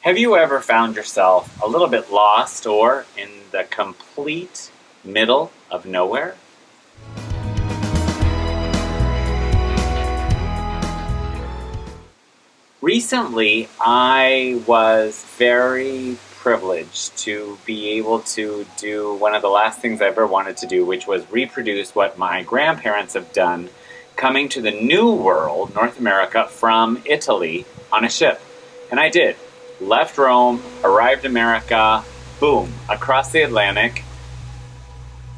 Have you ever found yourself a little bit lost or in the complete middle of nowhere? Recently, I was very privileged to be able to do one of the last things I ever wanted to do, which was reproduce what my grandparents have done coming to the New World, North America, from Italy on a ship. And I did. Left Rome, arrived America, boom, across the Atlantic,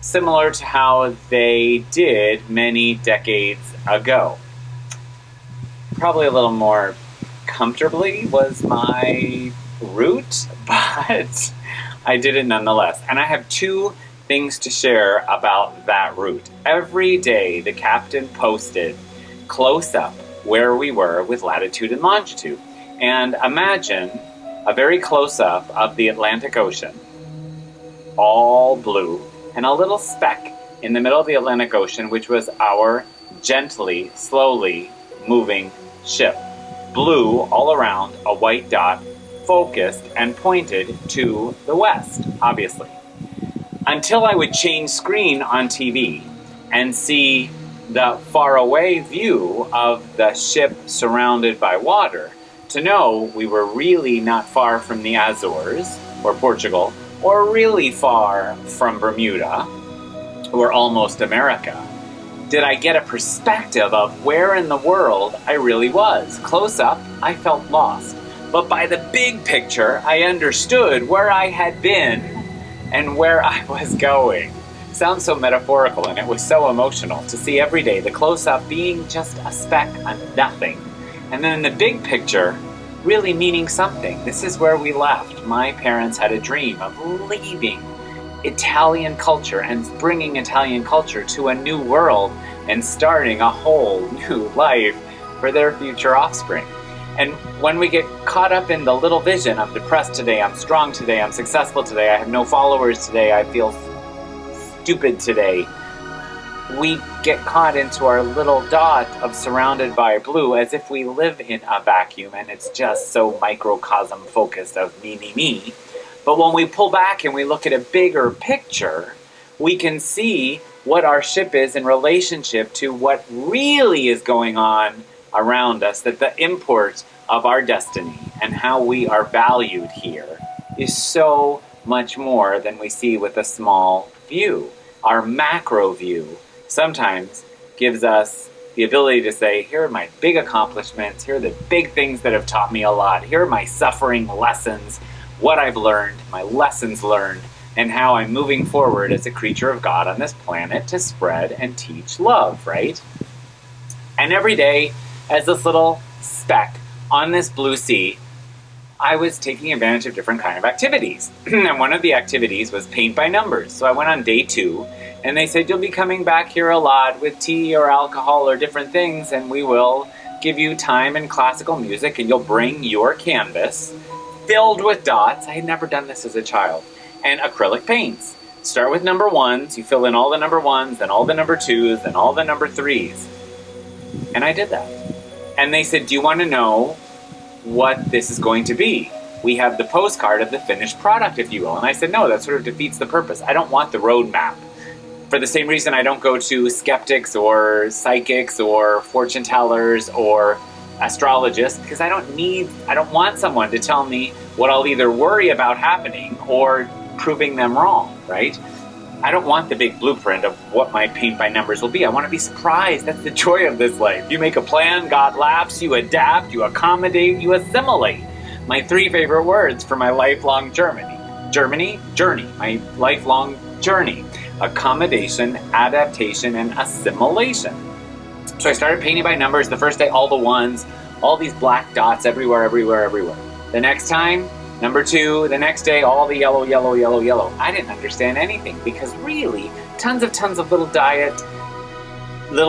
similar to how they did many decades ago. Probably a little more comfortably was my route, but I did it nonetheless. And I have two things to share about that route. Every day the captain posted close up where we were with latitude and longitude. And imagine a very close up of the Atlantic Ocean, all blue, and a little speck in the middle of the Atlantic Ocean, which was our gently, slowly moving ship. Blue all around, a white dot, focused and pointed to the west, obviously. Until I would change screen on TV and see the faraway view of the ship surrounded by water, to know we were really not far from the Azores, or Portugal, or really far from Bermuda, or almost America. Did I get a perspective of where in the world I really was? Close up, I felt lost. But by the big picture, I understood where I had been and where I was going. Sounds so metaphorical, and it was so emotional to see every day the close-up being just a speck on nothing. And then the big picture really meaning something. This is where we left. My parents had a dream of leaving Italian culture and bringing Italian culture to a new world and starting a whole new life for their future offspring. And when we get caught up in the little vision, I'm depressed today, I'm strong today, I'm successful today, I have no followers today, I feel stupid today, we get caught into our little dot of surrounded by blue as if we live in a vacuum and it's just so microcosm focused of me, me, me. But when we pull back and we look at a bigger picture, we can see what our ship is in relationship to what really is going on around us, that the import of our destiny and how we are valued here is so much more than we see with a small view. Our macro view sometimes gives us the ability to say, here are my big accomplishments, here are the big things that have taught me a lot, here are my suffering lessons, what I've learned, my lessons learned, and how I'm moving forward as a creature of God on this planet to spread and teach love, right? And every day, as this little speck on this blue sea, I was taking advantage of different kind of activities. And one of the activities was paint by numbers. So I went on day 2, and they said, you'll be coming back here a lot with tea or alcohol or different things, and we will give you time and classical music, and you'll bring your canvas filled with dots. I had never done this as a child. And acrylic paints. Start with number 1s, you fill in all the number 1s, then all the number 2s, then all the number 3s. And I did that. And they said, do you want to know what this is going to be? We have the postcard of the finished product, if you will. And I said, no, that sort of defeats the purpose. I don't want the roadmap. For the same reason I don't go to skeptics or psychics or fortune tellers or astrologists, because I don't want someone to tell me what I'll either worry about happening or proving them wrong, right? I don't want the big blueprint of what my paint by numbers will be. I want to be surprised. That's the joy of this life. You make a plan, God laughs, you adapt, you accommodate, you assimilate. My 3 favorite words for my lifelong journey, my lifelong journey. Accommodation, adaptation, and assimilation. So I started painting by numbers. The first day, all the 1s, all these black dots everywhere. The next time, number 2, the next day, all the yellow. I didn't understand anything because really, tons of little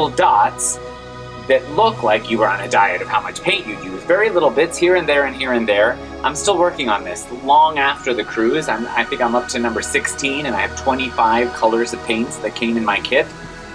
dots that look like you were on a diet of how much paint you use. Very little bits here and there and here and there. I'm still working on this. Long after the cruise, I think I'm up to number 16 and I have 25 colors of paints that came in my kit.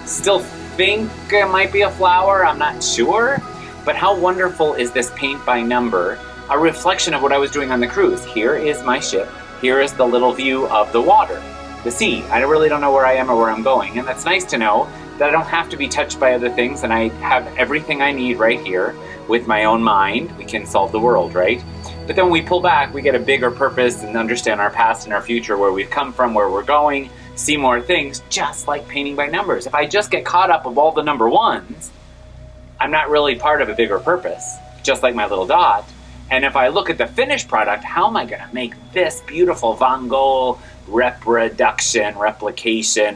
Still think it might be a flower, I'm not sure. But how wonderful is this paint by number a reflection of what I was doing on the cruise. Here is my ship. Here is the little view of the water, the sea. I really don't know where I am or where I'm going, and that's nice to know that I don't have to be touched by other things, and I have everything I need right here with my own mind. We can solve the world, right? But then when we pull back, we get a bigger purpose and understand our past and our future, where we've come from, where we're going, see more things, just like painting by numbers. If I just get caught up of all the number ones, I'm not really part of a bigger purpose, just like my little dot. And if I look at the finished product, how am I going to make this beautiful Van Gogh replication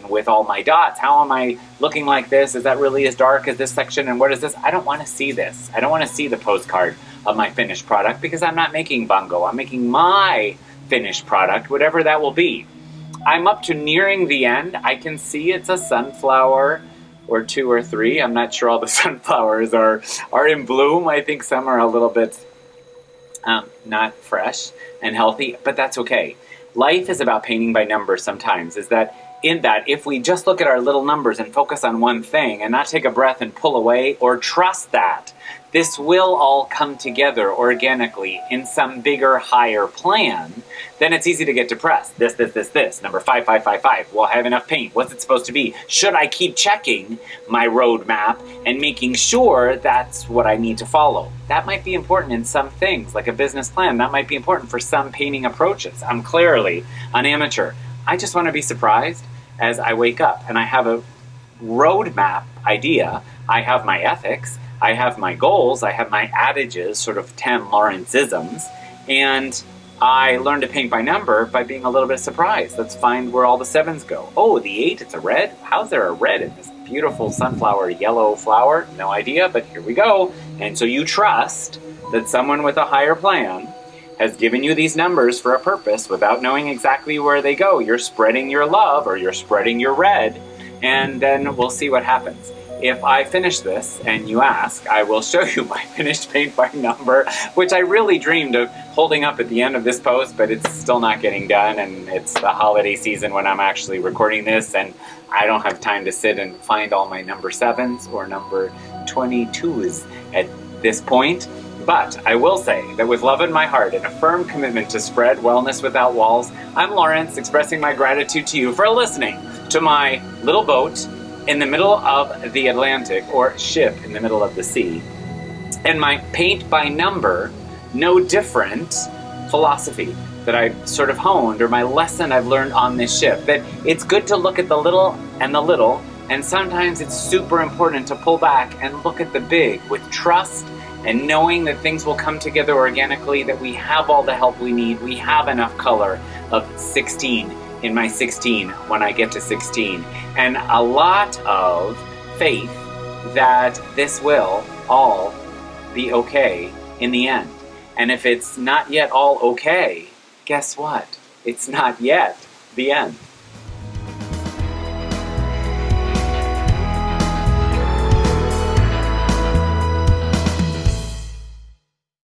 with all my dots? How am I looking like this? Is that really as dark as this section? And what is this? I don't want to see this. I don't want to see the postcard of my finished product, because I'm not making Van Gogh. I'm making my finished product, whatever that will be. I'm up to nearing the end. I can see it's a sunflower or 2 or 3. I'm not sure all the sunflowers are in bloom. I think some are a little bit not fresh and healthy, but that's okay. Life is about painting by numbers sometimes, is that if we just look at our little numbers and focus on one thing and not take a breath and pull away or trust that this will all come together organically in some bigger, higher plan, then it's easy to get depressed. This, number 5555. Will I have enough paint? What's it supposed to be? Should I keep checking my roadmap and making sure that's what I need to follow? That might be important in some things, like a business plan. That might be important for some painting approaches. I'm clearly an amateur. I just want to be surprised as I wake up and I have a roadmap idea. I have my ethics. I have my goals, I have my adages, sort of 10 Lawrence-isms, and I learn to paint by number by being a little bit surprised. Let's find where all the 7s go. Oh, the 8, it's a red? How's there a red in this beautiful sunflower yellow flower? No idea, but here we go. And so you trust that someone with a higher plan has given you these numbers for a purpose without knowing exactly where they go. You're spreading your love, or you're spreading your red, and then we'll see what happens. If I finish this and you ask, I will show you my finished paint by number, which I really dreamed of holding up at the end of this post, but it's still not getting done, and it's the holiday season when I'm actually recording this, and I don't have time to sit and find all my number 7s or number 22s at this point. But I will say that with love in my heart and a firm commitment to spread wellness without walls, I'm Lawrence, expressing my gratitude to you for listening to my little boat in the middle of the Atlantic, or ship in the middle of the sea, and my paint by number, no different philosophy that I've sort of honed, or my lesson I've learned on this ship, that it's good to look at the little, and sometimes it's super important to pull back and look at the big with trust and knowing that things will come together organically, that we have all the help we need, we have enough color of 16 in my 16 when I get to 16, and a lot of faith that this will all be okay in the end. And if it's not yet all okay, guess what? It's not yet the end.